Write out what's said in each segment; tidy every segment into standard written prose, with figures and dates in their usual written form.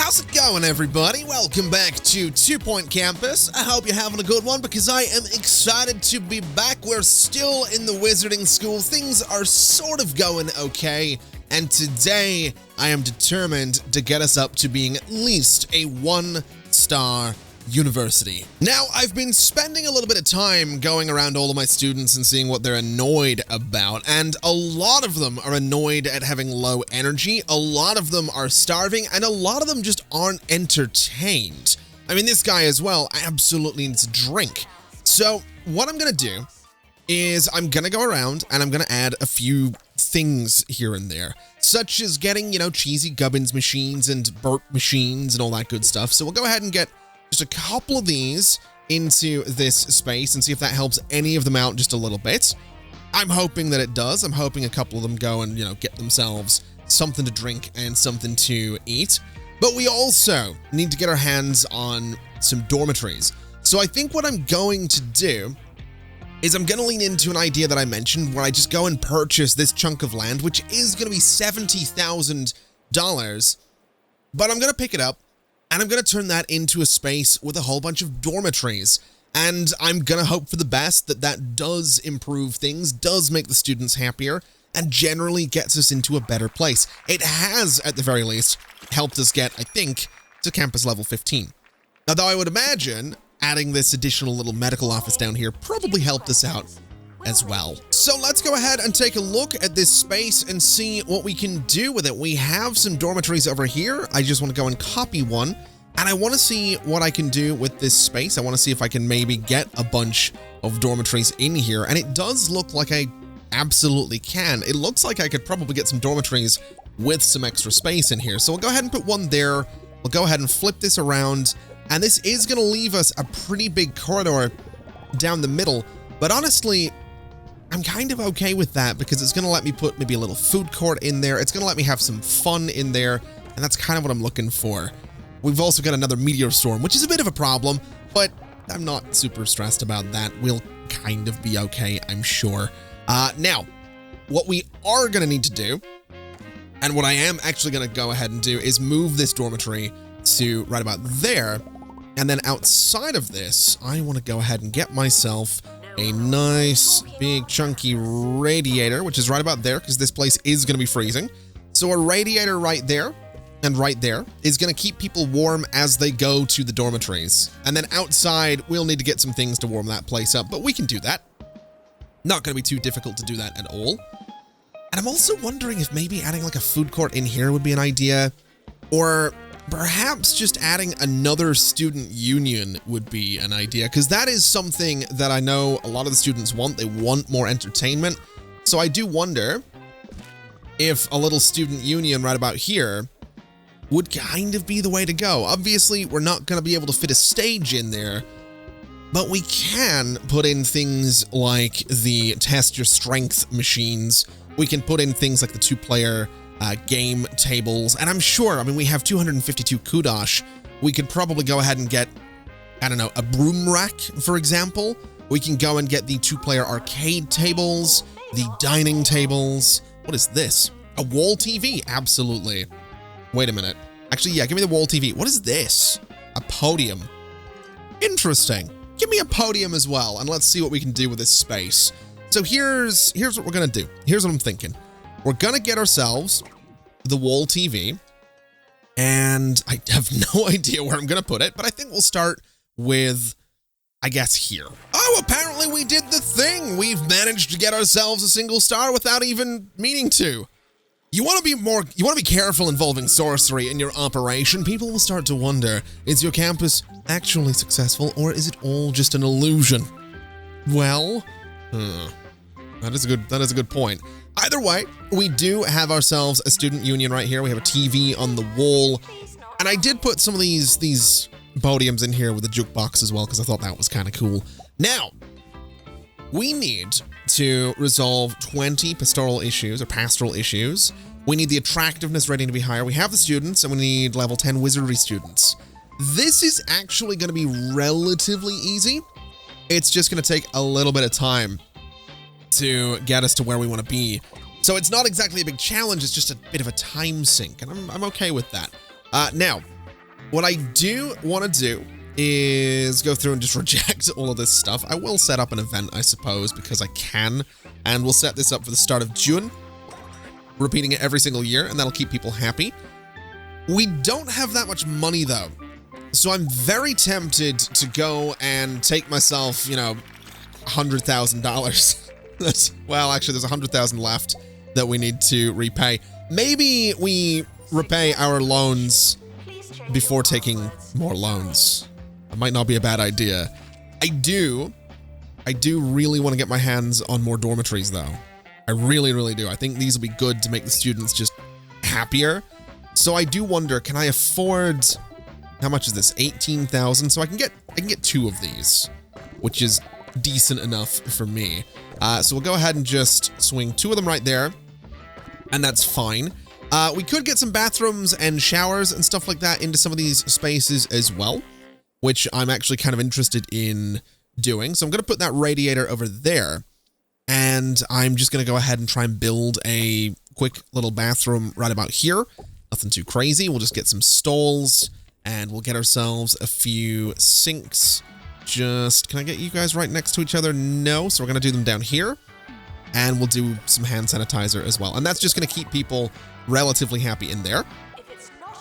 How's it going, everybody? Welcome back to 2 Point Campus. I hope you're having a good one because I am excited to be back. We're still in the wizarding school. Things are sort of going okay. And today, I am determined to get us up to being at least a 1-star university. Now, I've been spending a little bit of time going around all of my students and seeing what they're annoyed about, and a lot of them are annoyed at having low energy, a lot of them are starving, and a lot of them just aren't entertained. I mean, this guy as well absolutely needs a drink. So what I'm gonna do is I'm gonna go around and I'm gonna add a few things here and there, such as getting, cheesy gubbins machines and burp machines and all that good stuff. So we'll go ahead and get just a couple of these into this space and see if that helps any of them out just a little bit. I'm hoping that it does. I'm hoping a couple of them go and, get themselves something to drink and something to eat. But we also need to get our hands on some dormitories. So I think what I'm going to do is I'm going to lean into an idea that I mentioned where I just go and purchase this chunk of land, which is going to be $70,000, but I'm going to pick it up and I'm going to turn that into a space with a whole bunch of dormitories. And I'm going to hope for the best that that does improve things, does make the students happier, and generally gets us into a better place. It has, at the very least, helped us get, I think, to campus level 15. Now, though I would imagine adding this additional little medical office down here probably helped us out as well. So let's go ahead and take a look at this space and see what we can do with it. We have some dormitories over here. I just want to go and copy one, and I want to see what I can do with this space. I want to see if I can maybe get a bunch of dormitories in here, and it does look like I absolutely can. It looks like I could probably get some dormitories with some extra space in here. So we'll go ahead and put one there. We'll go ahead and flip this around, and this is going to leave us a pretty big corridor down the middle, but honestly, I'm kind of okay with that because it's going to let me put maybe a little food court in there. It's going to let me have some fun in there, and that's kind of what I'm looking for. We've also got another meteor storm, which is a bit of a problem, but I'm not super stressed about that. We'll kind of be okay, I'm sure. Now, what we are going to need to do, and what I am actually going to go ahead and do, is move this dormitory to right about there, and then outside of this, I want to go ahead and get myself a nice big chunky radiator, which is right about there because this place is going to be freezing. So a radiator right there and right there is going to keep people warm as they go to the dormitories. And then outside, we'll need to get some things to warm that place up, but we can do that. Not going to be too difficult to do that at all. And I'm also wondering if maybe adding like a food court in here would be an idea, or perhaps just adding another student union would be an idea, because that is something that I know a lot of the students want. They want more entertainment. So I do wonder if a little student union right about here would kind of be the way to go. Obviously, we're not going to be able to fit a stage in there, but we can put in things like the test your strength machines. We can put in things like the 2-player game tables, and I'm sure, we have 252 kudosh. We could probably go ahead and get, I don't know, a broom rack, for example. We can go and get the 2-player arcade tables, the dining tables. What is this? A wall TV, absolutely. Wait a minute. Actually, yeah, give me the wall TV. What is this? A podium. Interesting. Give me a podium as well, and let's see what we can do with this space. So here's what we're gonna do. Here's what I'm thinking. We're gonna get ourselves the wall TV, and I have no idea where I'm gonna put it, but I think we'll start with, I guess, here. Oh, apparently we did the thing. We've managed to get ourselves a single star without even meaning to. You want to be careful involving sorcery in your operation. People will start to wonder, is your campus actually successful, or is it all just an illusion? Well, that is a good point. Either way, we do have ourselves a student union right here. We have a TV on the wall, and I did put some of these podiums in here with a jukebox as well because I thought that was kind of cool. Now, we need to resolve 20 pastoral issues or pastoral issues. We need the attractiveness rating to be higher. We have the students, and we need level 10 wizardry students. This is actually going to be relatively easy. It's just going to take a little bit of time to get us to where we want to be. So it's not exactly a big challenge, it's just a bit of a time sink, and I'm okay with that. Now, What I do want to do is go through and just reject all of this stuff. I will set up an event, I suppose, because I can, and we'll set this up for the start of June, repeating it every single year, and that'll keep people happy. We don't have that much money, though, so I'm very tempted to go and take myself, you know, $100,000. Well, actually, there's 100,000 left that we need to repay. Maybe we repay our loans before taking more loans. It might not be a bad idea. I do really want to get my hands on more dormitories, though. I really, really do. I think these will be good to make the students just happier. So I do wonder, can I afford, how much is this? 18,000. So I can get 2 of these, which is decent enough for me. So we'll go ahead and just swing 2 of them right there, and that's fine. We could get some bathrooms and showers and stuff like that into some of these spaces as well, which I'm actually kind of interested in doing. So I'm going to put that radiator over there, and I'm just going to go ahead and try and build a quick little bathroom right about here. Nothing too crazy. We'll just get some stalls, and we'll get ourselves a few sinks. Just, can I get you guys right next to each other? No, so we're going to do them down here, and we'll do some hand sanitizer as well. And that's just going to keep people relatively happy in there.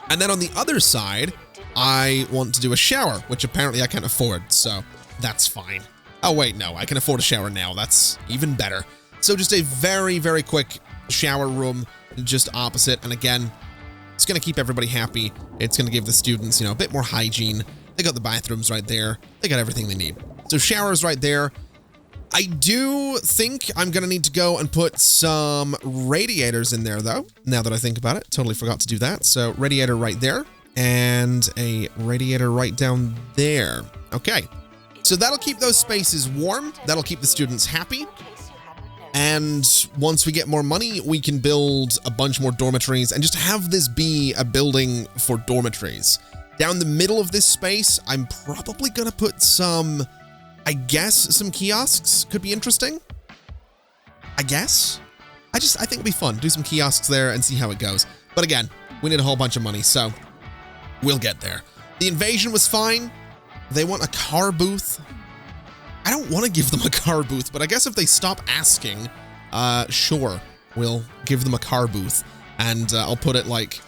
And then on the other side, I want to do a shower, which apparently I can't afford, so that's fine. Oh wait, no, I can afford a shower now. That's even better. So just a very, very quick shower room just opposite. And again, it's going to keep everybody happy. It's going to give the students, you know, a bit more hygiene. They got the bathrooms right there. They got everything they need. So showers right there. I do think I'm going to need to go and put some radiators in there, though, now that I think about it. Totally forgot to do that. So radiator right there, and a radiator right down there. Okay, so that'll keep those spaces warm. That'll keep the students happy. And once we get more money, we can build a bunch more dormitories and just have this be a building for dormitories. Down the middle of this space, I'm probably going to put some, I guess, some kiosks. Could be interesting. I guess. I think it'd be fun. Do some kiosks there and see how it goes. But again, we need a whole bunch of money, so we'll get there. The invasion was fine. They want a car booth. I don't want to give them a car booth, but I guess if they stop asking, sure, we'll give them a car booth. And I'll put it like,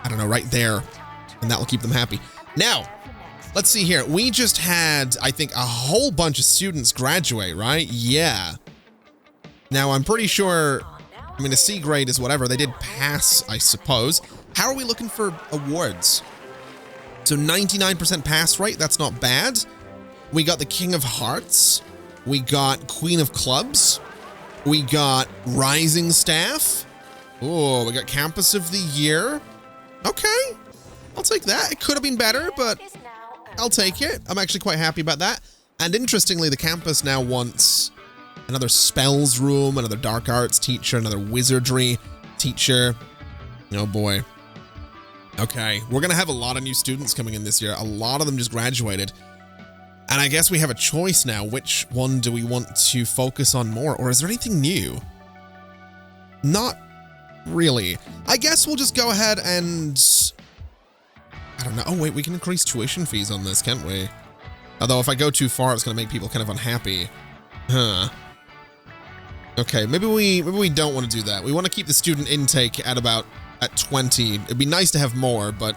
I don't know, right there. And that will keep them happy. Now, let's see here. We just had, I think, a whole bunch of students graduate, right? Yeah. Now, I'm pretty sure, I mean, a C grade is whatever. They did pass, I suppose. How are we looking for awards? So 99% pass rate. That's not bad. We got the King of Hearts. We got Queen of Clubs. We got Rising Staff. Oh, we got Campus of the Year. Okay. I'll take that. It could have been better, but I'll take it. I'm actually quite happy about that. And interestingly, the campus now wants another spells room, another dark arts teacher, another wizardry teacher. Oh boy. Okay, we're going to have a lot of new students coming in this year. A lot of them just graduated. And I guess we have a choice now. Which one do we want to focus on more? Or is there anything new? Not really. I guess we'll just go ahead and, I don't know. Oh, wait, we can increase tuition fees on this, can't we? Although if I go too far, it's going to make people kind of unhappy. Huh. Okay, maybe we don't want to do that. We want to keep the student intake at 20. It'd be nice to have more, but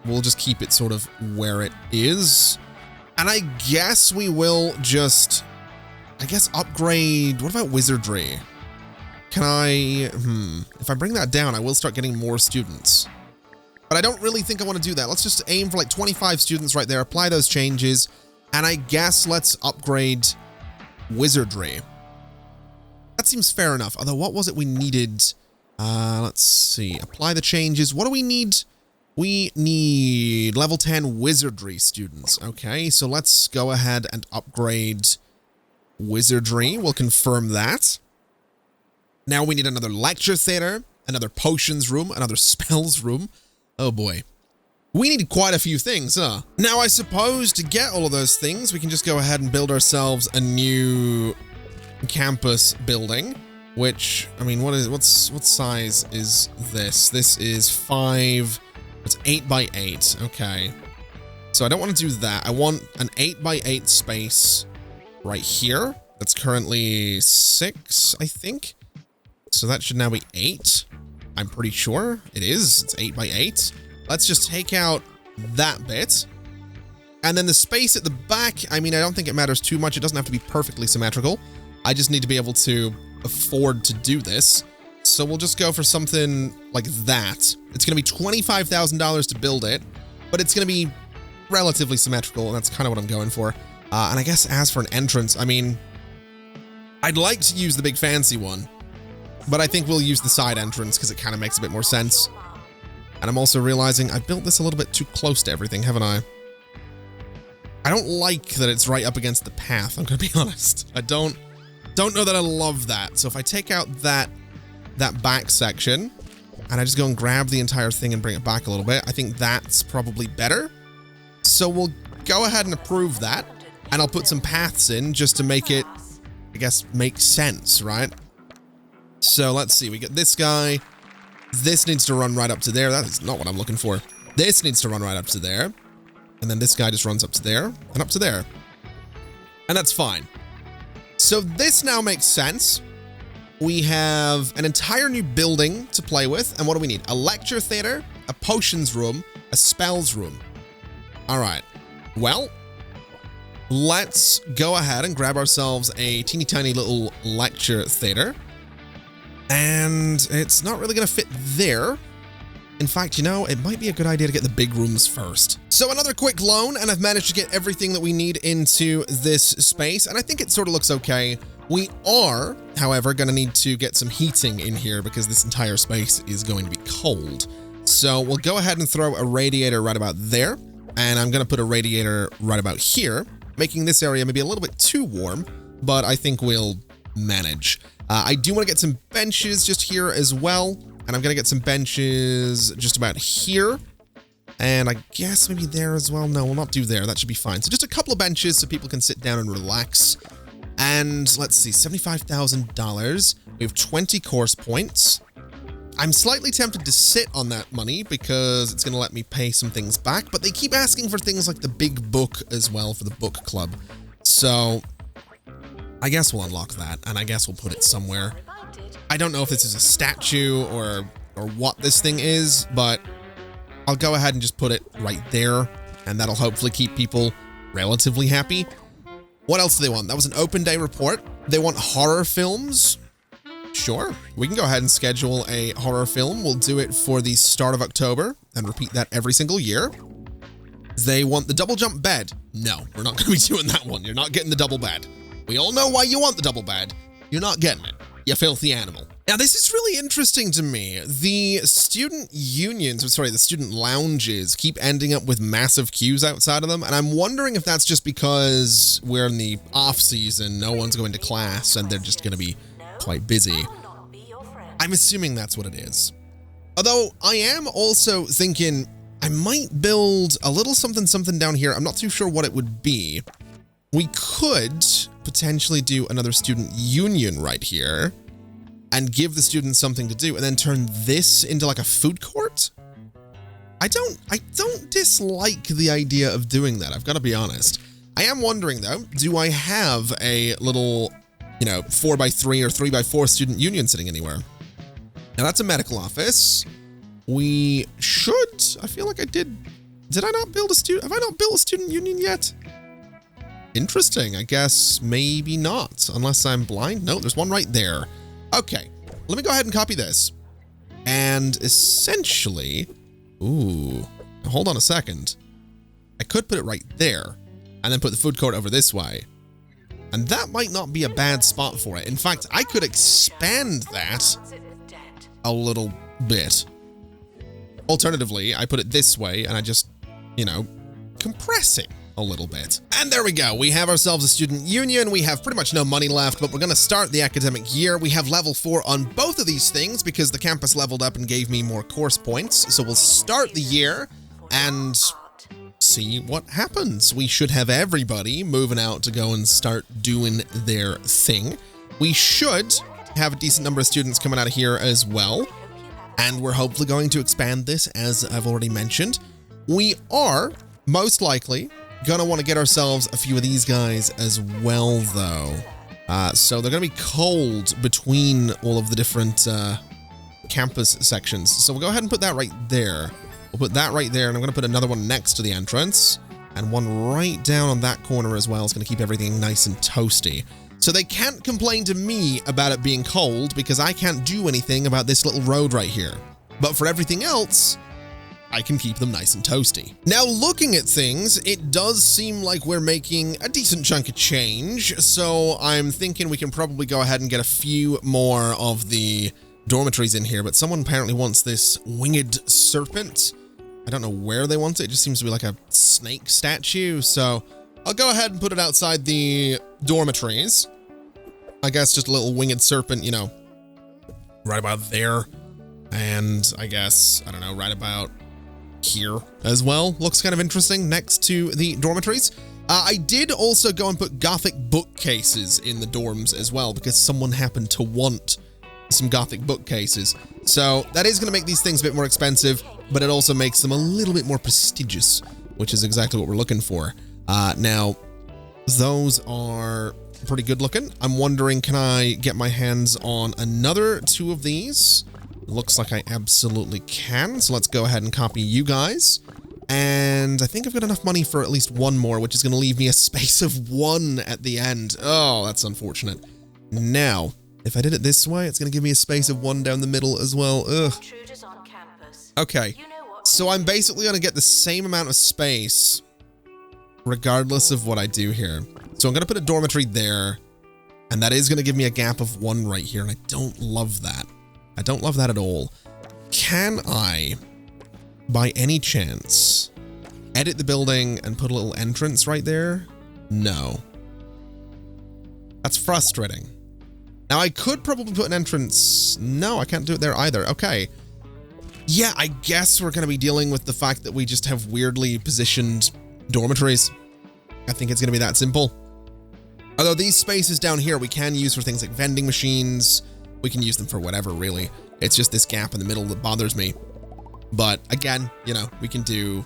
we'll just keep it sort of where it is. And I guess we will just, upgrade. What about wizardry? Can I, if I bring that down, I will start getting more students. But I don't really think I want to do that. Let's just aim for like 25 students right there, apply those changes, and I guess let's upgrade wizardry. That seems fair enough. Although, what was it we needed? Let's see. Apply the changes. What do we need? We need level 10 wizardry students. Okay, so let's go ahead and upgrade wizardry. We'll confirm that. Now we need another lecture theater, another potions room, another spells room. Oh boy. We need quite a few things, huh? Now, I suppose to get all of those things, we can just go ahead and build ourselves a new campus building, which, I mean, what size is this? This is 5 It's 8 by 8. Okay. So I don't want to do that. I want an 8 by 8 space right here. That's currently 6, I think. So that should now be 8. I'm pretty sure it is. It's 8 by 8. Let's just take out that bit. And then the space at the back, I mean, I don't think it matters too much. It doesn't have to be perfectly symmetrical. I just need to be able to afford to do this. So we'll just go for something like that. It's going to be $25,000 to build it, but it's going to be relatively symmetrical, and that's kind of what I'm going for. And I guess as for an entrance, I mean, I'd like to use the big fancy one, but I think we'll use the side entrance because it kind of makes a bit more sense. And I'm also realizing I built this a little bit too close to everything, haven't I? I don't like that it's right up against the path, I'm going to be honest. I don't know that I love that. So if I take out that back section and I just go and grab the entire thing and bring it back a little bit, I think that's probably better. So we'll go ahead and approve that, and I'll put some paths in just to make it, I guess, make sense, right? So let's see, we got this guy. This needs to run right up to there. That is not what I'm looking for. This needs to run right up to there. And then this guy just runs up to there and up to there. And that's fine. So this now makes sense. We have an entire new building to play with. And what do we need? A lecture theater, a potions room, a spells room. All right. Well, let's go ahead and grab ourselves a teeny tiny little lecture theater. And it's not really going to fit there. In fact, you know, it might be a good idea to get the big rooms first. So another quick loan, and I've managed to get everything that we need into this space, and I think it sort of looks okay. We are, however, going to need to get some heating in here because this entire space is going to be cold. So we'll go ahead and throw a radiator right about there, and I'm going to put a radiator right about here, making this area maybe a little bit too warm, but I think we'll manage. I do want to get some benches just here as well. And I'm going to get some benches just about here. And I guess maybe there as well. No, we'll not do there. That should be fine. So just a couple of benches so people can sit down and relax. And let's see, $75,000. We have 20 course points. I'm slightly tempted to sit on that money because it's going to let me pay some things back. But they keep asking for things like the big book as well for the book club. So I guess we'll unlock that. And I guess we'll put it somewhere. I don't know if this is a statue or what this thing is, but I'll go ahead and just put it right there, and that'll hopefully keep people relatively happy. What else do they want? That was an open day report. They want horror films. Sure, we can go ahead and schedule a horror film. We'll do it for the start of October and repeat that every single year. They want the double jump bed. No, we're not going to be doing that one. You're not getting the double bed. We all know why you want the double bed. You're not getting it. You filthy animal. Now, this is really interesting to me. The student unions, or sorry, the student lounges keep ending up with massive queues outside of them, and I'm wondering if that's just because we're in the off season, no one's going to class, and they're just going to be quite busy. I'm assuming that's what it is. Although, I am also thinking I might build a little something down here. I'm not too sure what it would be. We could potentially do another student union right here and give the students something to do and then turn this into like a food court. I don't dislike the idea of doing that. I've got to be honest. I am wondering though, do I have a little, 4x3 or 3x4 student union sitting anywhere? Now that's a medical office. We should, I feel like I did I not build have I not built a student union yet? Interesting. I guess maybe not, unless I'm blind. No, there's one right there. Okay, let me go ahead and copy this. And essentially, ooh, hold on a second. I could put it right there and then put the food court over this way. And that might not be a bad spot for it. In fact, I could expand that a little bit. Alternatively, I put it this way and I just, compress it a little bit. And there we go. We have ourselves a student union. We have pretty much no money left, but we're going to start the academic year. We have level 4 on both of these things because the campus leveled up and gave me more course points. So we'll start the year and see what happens. We should have everybody moving out to go and start doing their thing. We should have a decent number of students coming out of here as well. and we're hopefully going to expand this, as I've already mentioned. We are most likely gonna want to get ourselves a few of these guys as well, though. So they're gonna be cold between all of the different campus sections. So we'll go ahead and put that right there. We'll put that right there, and I'm gonna put another one next to the entrance, and one right down on that corner as well. It's gonna keep everything nice and toasty. So they can't complain to me about it being cold, because I can't do anything about this little road right here. But for everything else, I can keep them nice and toasty. Now, looking at things, it does seem like we're making a decent chunk of change, so I'm thinking we can probably go ahead and get a few more of the dormitories in here, but someone apparently wants this winged serpent. I don't know where they want it. It just seems to be like a snake statue, so I'll go ahead and put it outside the dormitories. I guess just a little winged serpent, you know, right about there. And I guess, I don't know, right about here as well. Looks kind of interesting next to the dormitories. I did also go and put Gothic bookcases in the dorms as well, because someone happened to want some Gothic bookcases. So that is going to make these things a bit more expensive, but it also makes them a little bit more prestigious, which is exactly what we're looking for. Now, those are pretty good looking. I'm wondering, can I get my hands on another 2 of these? Looks like I absolutely can. So let's go ahead and copy you guys. And I think I've got enough money for at least one more, which is going to leave me a space of 1 at the end. Oh, that's unfortunate. Now, if I did it this way, it's going to give me a space of 1 down the middle as well. Ugh. Okay, so I'm basically going to get the same amount of space regardless of what I do here. So I'm going to put a dormitory there, and that is going to give me a gap of 1 right here, and I don't love that. I don't love that at all. Can I, by any chance, edit the building and put a little entrance right there? No. That's frustrating. Now, I could probably put an entrance. No, I can't do it there either. Okay. Yeah, I guess we're going to be dealing with the fact that we just have weirdly positioned dormitories. I think it's going to be that simple. Although these spaces down here we can use for things like vending machines. We can use them for whatever, really. It's just this gap in the middle that bothers me. But again, you know, we can deal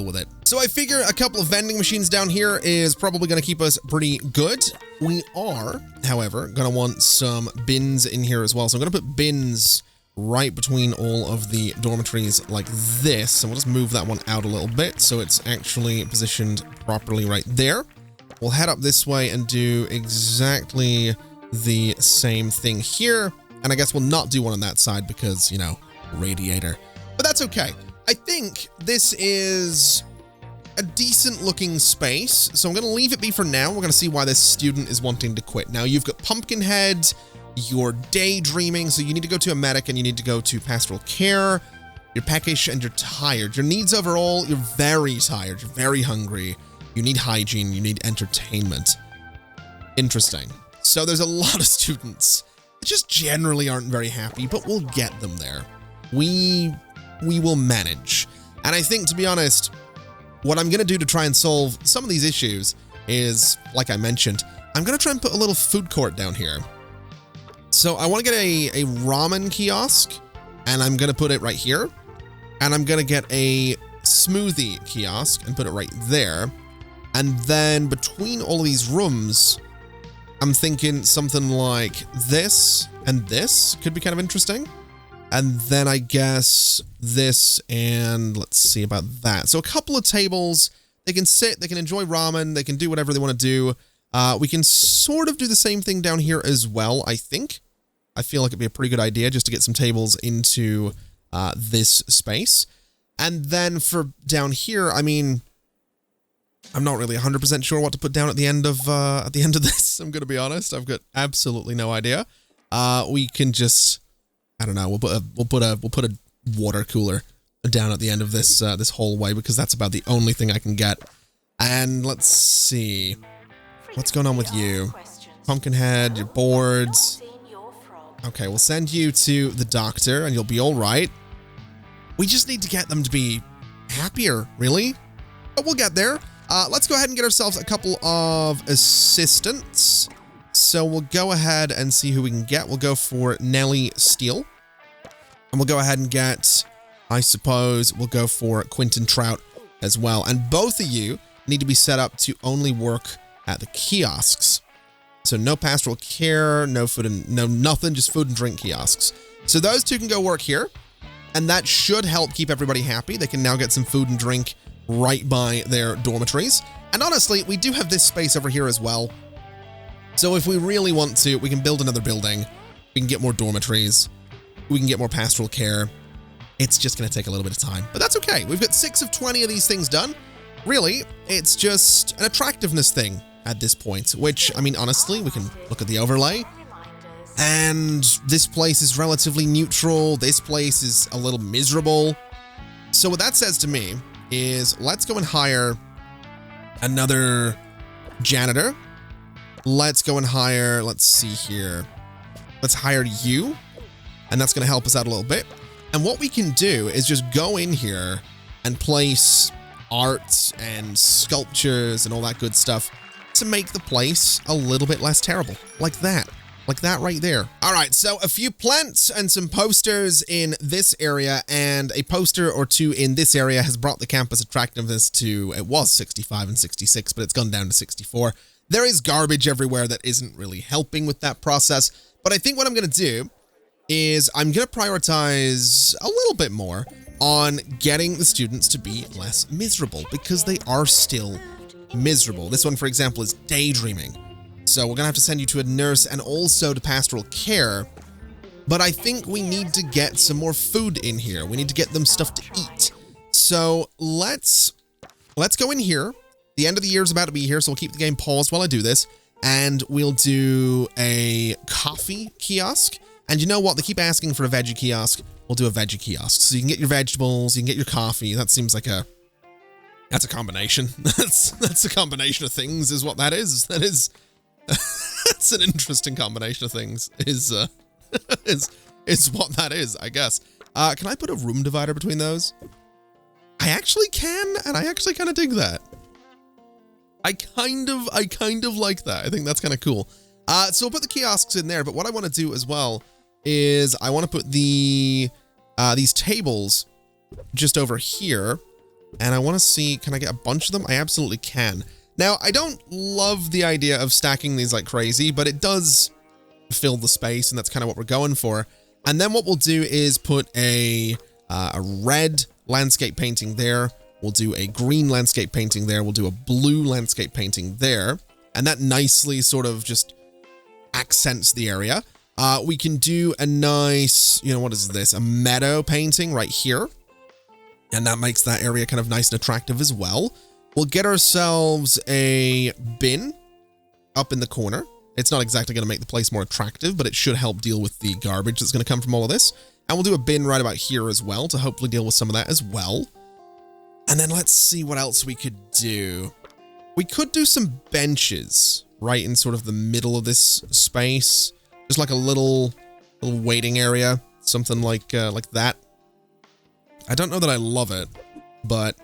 with it. So I figure a couple of vending machines down here is probably going to keep us pretty good. We are, however, going to want some bins in here as well. So I'm going to put bins right between all of the dormitories like this. And we'll just move that one out a little bit so it's actually positioned properly right there. We'll head up this way and do exactly the same thing here. And I guess we'll not do one on that side because, you know, radiator. But that's okay. I think this is a decent looking space. So I'm going to leave it be for now. We're going to see why this student is wanting to quit. Now, you've got Pumpkinhead, you're daydreaming, so you need to go to a medic and you need to go to pastoral care. You're peckish and you're tired. Your needs overall, you're very tired. You're very hungry. You need hygiene. You need entertainment. Interesting. So there's a lot of students that just generally aren't very happy, but we'll get them there. We will manage. And I think, to be honest, what I'm going to do to try and solve some of these issues is, like I mentioned, I'm going to try and put a little food court down here. So I want to get a ramen kiosk, and I'm going to put it right here. And I'm going to get a smoothie kiosk and put it right there. And then between all of these rooms, I'm thinking something like this and this could be kind of interesting. And then I guess this, and let's see about that. So a couple of tables, they can sit, they can enjoy ramen, they can do whatever they want to do. We can sort of do the same thing down here as well, I think. I feel like it'd be a pretty good idea just to get some tables into this space. And then for down here, I mean, I'm not really 100% sure what to put down at the end of this. I'm going to be honest. I've got absolutely no idea. We can just, I don't know. We'll put a water cooler down at the end of this this hallway because that's about the only thing I can get. And let's see, what's going on with you, Pumpkinhead? You're bored. Okay, we'll send you to the doctor, and you'll be all right. We just need to get them to be happier, really. But we'll get there. Let's go ahead and get ourselves a couple of assistants. So we'll go ahead and see who we can get. We'll go for Nellie Steele. And we'll go ahead and get, I suppose, we'll go for Quinton Trout as well. And both of you need to be set up to only work at the kiosks. So no pastoral care, no food and no nothing, just food and drink kiosks. So those two can go work here. And that should help keep everybody happy. They can now get some food and drink right by their dormitories. And honestly, we do have this space over here as well. So if we really want to, we can build another building. We can get more dormitories. We can get more pastoral care. It's just going to take a little bit of time, but that's okay. We've got 6 of 20 of these things done. Really, it's just an attractiveness thing at this point, which, I mean, honestly, we can look at the overlay. And this place is relatively neutral. This place is a little miserable. So what that says to me is let's go and hire another janitor. Let's go and hire, let's see here. Let's hire you. And that's going to help us out a little bit. And what we can do is just go in here and place art and sculptures and all that good stuff to make the place a little bit less terrible. Like that. Like that right there. All right, so a few plants and some posters in this area, and a poster or two in this area has brought the campus attractiveness to, it was 65 and 66, but it's gone down to 64. There is garbage everywhere that isn't really helping with that process, but I think what I'm going to do is I'm going to prioritize a little bit more on getting the students to be less miserable, because they are still miserable. This one, for example, is daydreaming. So we're going to have to send you to a nurse and also to pastoral care. But I think we need to get some more food in here. We need to get them stuff to eat. So let's go in here. The end of the year is about to be here, so we'll keep the game paused while I do this. And we'll do a coffee kiosk. And you know what? They keep asking for a veggie kiosk. We'll do a veggie kiosk. So you can get your vegetables, you can get your coffee. That seems like that's a combination. That's a combination of things is what that is. That is... That's an interesting combination of things, is what that is, I guess. Can I put a room divider between those? I actually can, and I actually kind of dig that. I kind of like that. I think that's kind of cool. So we'll put the kiosks in there, but what I want to do as well is I want to put these tables just over here, and I want to see, can I get a bunch of them? I absolutely can. Now, I don't love the idea of stacking these like crazy, but it does fill the space, and that's kind of what we're going for. And then what we'll do is put a red landscape painting there. We'll do a green landscape painting there. We'll do a blue landscape painting there. And that nicely sort of just accents the area. We can do a nice, what is this? A meadow painting right here. And that makes that area kind of nice and attractive as well. We'll get ourselves a bin up in the corner. It's not exactly going to make the place more attractive, but it should help deal with the garbage that's going to come from all of this. And we'll do a bin right about here as well to hopefully deal with some of that as well. And then let's see what else we could do. We could do some benches right in sort of the middle of this space. Just like a little waiting area, something like that. I don't know that I love it, but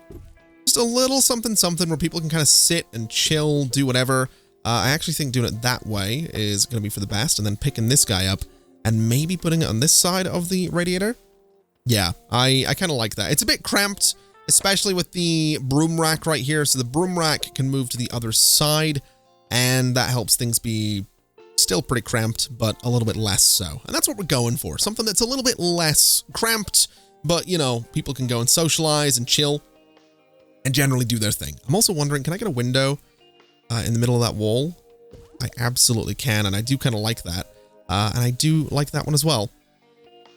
just a little something where people can kind of sit and chill, do whatever. I actually think doing it that way is going to be for the best, and then picking this guy up and maybe putting it on this side of the radiator. Yeah, I kind of like that. It's a bit cramped, especially with the broom rack right here. So the broom rack can move to the other side, and that helps things be still pretty cramped, but a little bit less so. And that's what we're going for. Something that's a little bit less cramped, but, people can go and socialize and chill and generally do their thing. I'm also wondering, can I get a window in the middle of that wall? I absolutely can, and I do kind of like that. And I do like that one as well.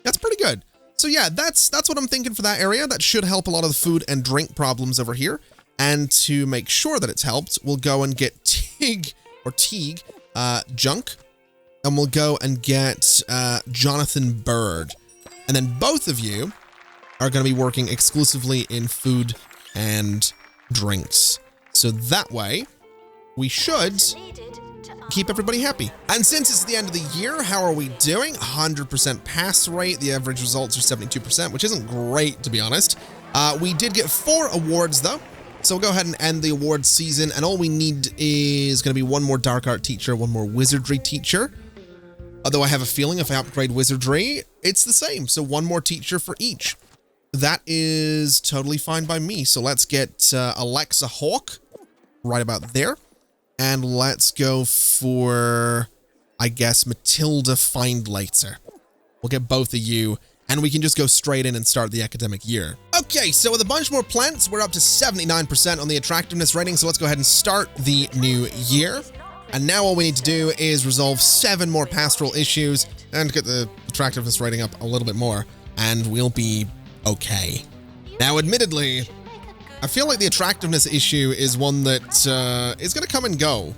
That's pretty good. So yeah, that's what I'm thinking for that area. That should help a lot of the food and drink problems over here. And to make sure that it's helped, we'll go and get Teague junk, and we'll go and get Jonathan Bird. And then both of you are going to be working exclusively in food and drinks. So that way, we should keep everybody happy. And since it's the end of the year, how are we doing? 100% pass rate. The average results are 72%, which isn't great, to be honest. We did get 4 awards, though. So we'll go ahead and end the awards season. And all we need is going to be one more dark art teacher, one more wizardry teacher. Although I have a feeling if I upgrade wizardry, it's the same. So 1 more teacher for each. That is totally fine by me. So let's get Alexa Hawk right about there. And let's go for, I guess, Matilda Findlater. We'll get both of you, and we can just go straight in and start the academic year. Okay, so with a bunch more plants, we're up to 79% on the attractiveness rating, so let's go ahead and start the new year. And now all we need to do is resolve 7 more pastoral issues and get the attractiveness rating up a little bit more, and we'll be okay. Now, admittedly, I feel like the attractiveness issue is one that is going to come and go,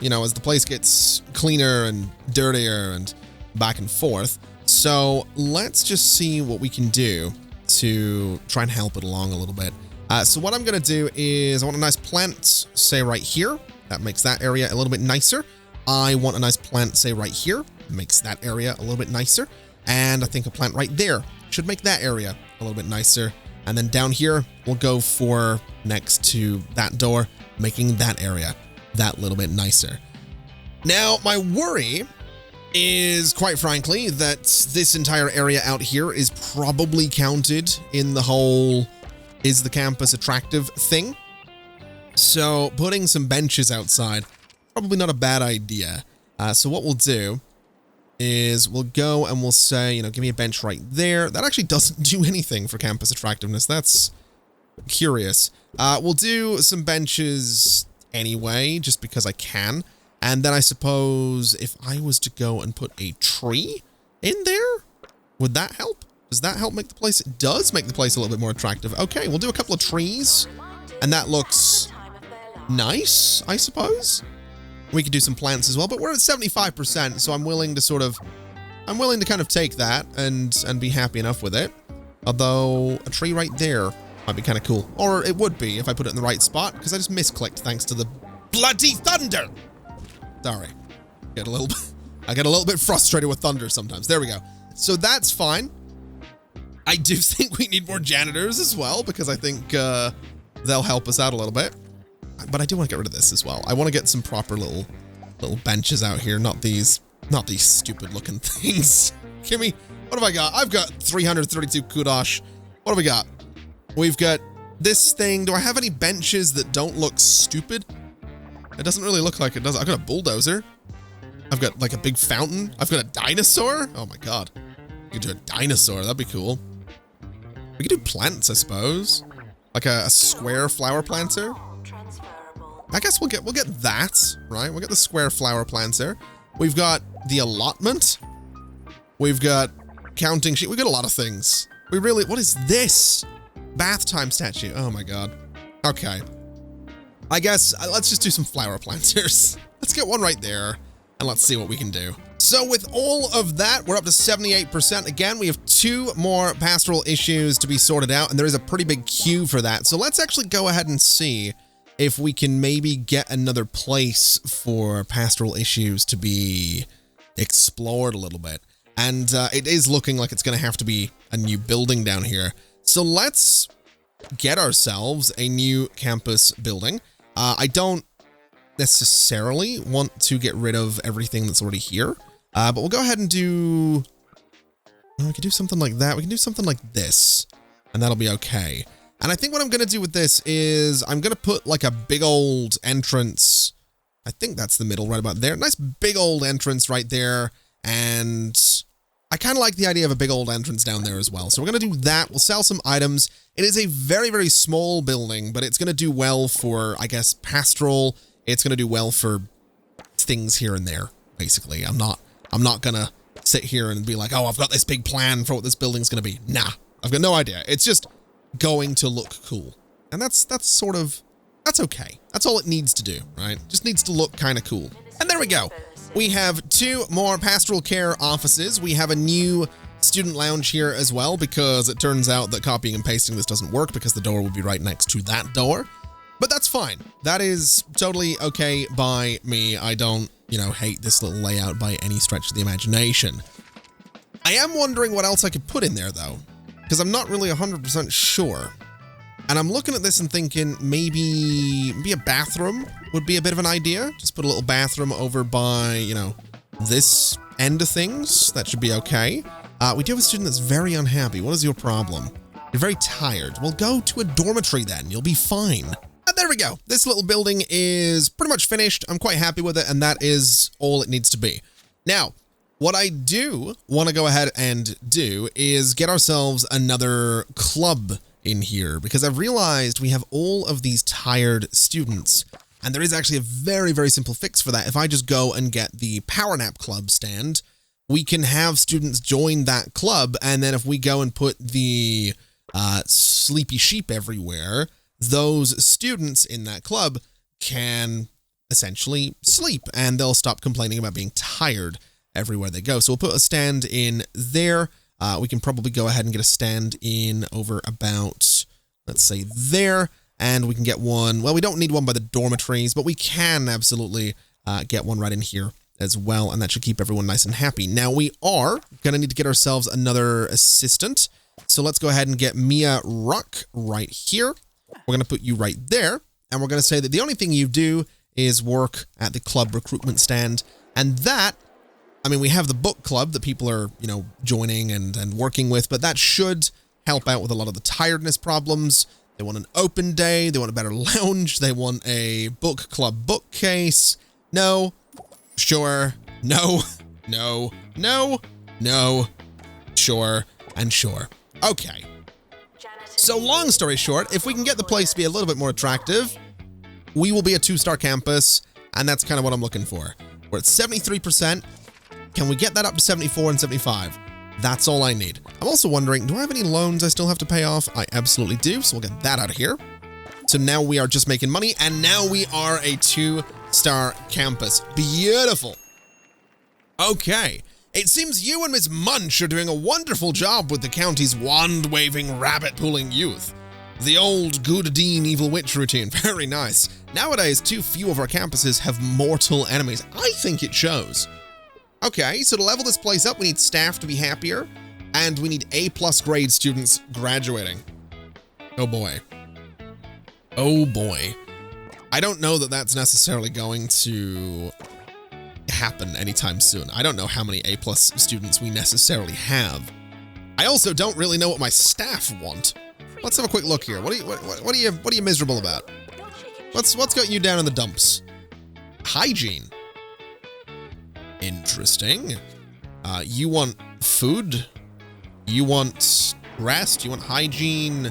you know, as the place gets cleaner and dirtier and back and forth. So let's just see what we can do to try and help it along a little bit. So what I'm going to do is I want a nice plant, say right here. That makes that area a little bit nicer. I want a nice plant, say right here. Makes that area a little bit nicer. And I think a plant right there should make that area a little bit nicer. And then down here, we'll go for next to that door, making that area that little bit nicer. Now, my worry is, quite frankly, that this entire area out here is probably counted in the whole is the campus attractive thing. So putting some benches outside, probably not a bad idea. So what we'll do is we'll go and we'll say, you know, give me a bench right there. That actually doesn't do anything for campus attractiveness. That's curious. We'll do some benches anyway, just because I can. And then I suppose if I was to go and put a tree in there, would that help? Does that help make the place? It does make the place a little bit more attractive. Okay, we'll do a couple of trees, and that looks nice, I suppose. We could do some plants as well, but we're at 75%, so I'm willing to kind of take that and be happy enough with it. Although a tree right there might be kind of cool, or it would be if I put it in the right spot, because I just misclicked thanks to the bloody thunder. Sorry, I get a little bit frustrated with thunder sometimes. There we go. So that's fine. I do think we need more janitors as well, because I think they'll help us out a little bit. But I do want to get rid of this as well. I want to get some proper little benches out here, not these stupid looking things. Give me, what have I got? I've got 332 kudosh. What have we got? We've got this thing. Do I have any benches that don't look stupid? It doesn't really look like it does. I've got a bulldozer. I've got like a big fountain. I've got a dinosaur. Oh my God. We could do a dinosaur. That'd be cool. We could do plants, I suppose. Like a square flower planter. I guess we'll get that, right? We'll get the square flower planter. We've got the allotment. We've got counting sheet. We've got a lot of things. What is this? Bath time statue. Oh my God. Okay. I guess let's just do some flower planters. Let's get one right there and let's see what we can do. So with all of that, we're up to 78%. Again, we have 2 more pastoral issues to be sorted out, and there is a pretty big queue for that. So let's actually go ahead and see if we can maybe get another place for pastoral issues to be explored a little bit. And it is looking like it's going to have to be a new building down here. So let's get ourselves a new campus building. I don't necessarily want to get rid of everything that's already here, but we'll go ahead and do, we can do something like that. We can do something like this, and that'll be okay. And I think what I'm going to do with this is I'm going to put like a big old entrance. I think that's the middle right about there. Nice big old entrance right there. And I kind of like the idea of a big old entrance down there as well. So we're going to do that. We'll sell some items. It is a very, very small building, but it's going to do well for, I guess, pastoral. It's going to do well for things here and there, basically. I'm not going to sit here and be like, oh, I've got this big plan for what this building's going to be. Nah, I've got no idea. It's just going to look cool. And that's okay. That's all it needs to do, right? Just needs to look kind of cool. And there we go. We have 2 more pastoral care offices. We have a new student lounge here as well, because it turns out that copying and pasting this doesn't work because the door will be right next to that door. But that's fine. That is totally okay by me. I don't, hate this little layout by any stretch of the imagination. I am wondering what else I could put in there though, because I'm not really 100% sure. And I'm looking at this and thinking maybe a bathroom would be a bit of an idea. Just put a little bathroom over by, this end of things. That should be okay. We do have a student that's very unhappy. What is your problem? You're very tired. Well, go to a dormitory then. You'll be fine. And there we go. This little building is pretty much finished. I'm quite happy with it, and that is all it needs to be. Now, what I do want to go ahead and do is get ourselves another club in here, because I've realized we have all of these tired students, and there is actually a very, very simple fix for that. If I just go and get the Power Nap Club stand, we can have students join that club, and then if we go and put the sleepy sheep everywhere, those students in that club can essentially sleep, and they'll stop complaining about being tired everywhere they go. So we'll put a stand in there. We can probably go ahead and get a stand in over about, let's say, there, and we can get one. Well, we don't need one by the dormitories, but we can absolutely get one right in here as well, and that should keep everyone nice and happy. Now, we are going to need to get ourselves another assistant, so let's go ahead and get Mia Ruck right here. We're going to put you right there, and we're going to say that the only thing you do is work at the club recruitment stand, and that, I mean, we have the book club that people are, you know, joining and working with, but that should help out with a lot of the tiredness problems. They want an open day, they want a better lounge, they want a book club bookcase. No, sure, no, no, no, no, sure, and sure. Okay. So long story short, if we can get the place to be a little bit more attractive, we will be a 2-star campus, and that's kind of what I'm looking for. We're at 73%. Can we get that up to 74 and 75? That's all I need. I'm also wondering, do I have any loans I still have to pay off? I absolutely do, so we'll get that out of here. So now we are just making money, and now we are a 2-star campus. Beautiful. Okay. It seems you and Miss Munch are doing a wonderful job with the county's wand-waving, rabbit-pulling youth. The old good dean evil witch routine. Very nice. Nowadays, too few of our campuses have mortal enemies. I think it shows. Okay, so to level this place up, we need staff to be happier, and we need A+ grade students graduating. Oh boy. Oh boy. I don't know that that's necessarily going to happen anytime soon. I don't know how many A+ students we necessarily have. I also don't really know what my staff want. Let's have a quick look here. What are you miserable about? What's got you down in the dumps? Hygiene. Interesting. You want food? You want rest? You want hygiene?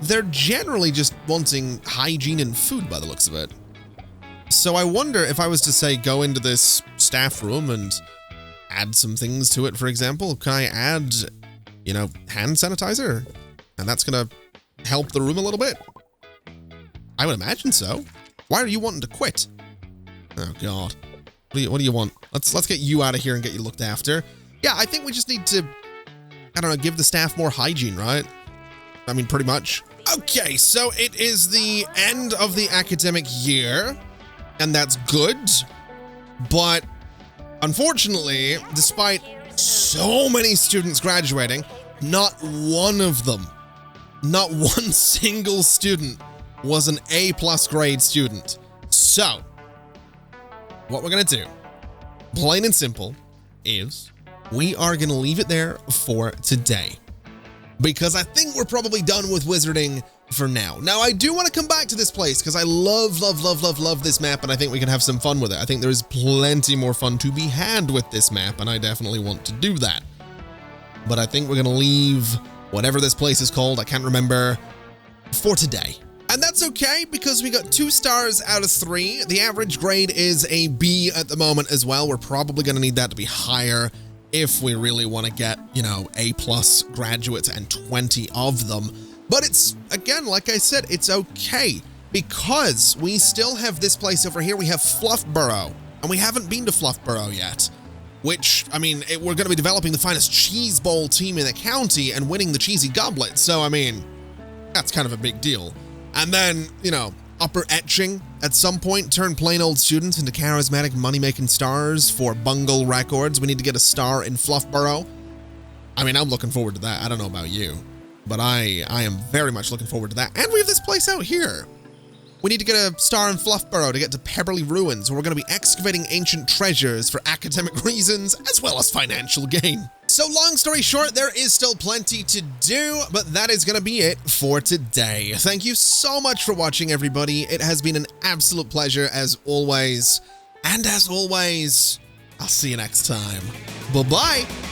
They're generally just wanting hygiene and food by the looks of it. So I wonder if I was to say go into this staff room and add some things to it, for example, can I add, you know, hand sanitizer? And that's gonna help the room a little bit? I would imagine so. Why are you wanting to quit? Oh God. What do you want? Let's get you out of here and get you looked after. Yeah, I think we just need to, I don't know, give the staff more hygiene, right? I mean, pretty much. Okay, so it is the end of the academic year, and that's good. But unfortunately, despite so many students graduating, not one of them, not one single student was an A+ grade student. So what we're gonna do, plain and simple, is we are gonna leave it there for today, because I think we're probably done with wizarding for now. Now, I do want to come back to this place because I love this map, and I think we can have some fun with it. I think there is plenty more fun to be had with this map, and I definitely want to do that. But I think we're gonna leave whatever this place is called, I can't remember, for today. And that's okay, because we got 2 stars out of 3. The average grade is a B at the moment as well. We're probably going to need that to be higher if we really want to get, you know, A+ graduates and 20 of them. But it's, again, like I said, it's okay, because we still have this place over here. We have Fluffborough, and we haven't been to Fluffborough yet, which, I mean, we're going to be developing the finest cheese bowl team in the county and winning the cheesy goblet. So, I mean, that's kind of a big deal. And then, you know, Upper Etching at some point turn plain old students into charismatic money-making stars for Bungle Records. We need to get a star in Fluffborough. I mean, I'm looking forward to that. I don't know about you, but I am very much looking forward to that. And we have this place out here. We need to get a star in Fluffborough to get to Pebberley Ruins, where we're going to be excavating ancient treasures for academic reasons, as well as financial gain. So long story short, there is still plenty to do, but that is going to be it for today. Thank you so much for watching, everybody. It has been an absolute pleasure as always. And as always, I'll see you next time. Bye-bye.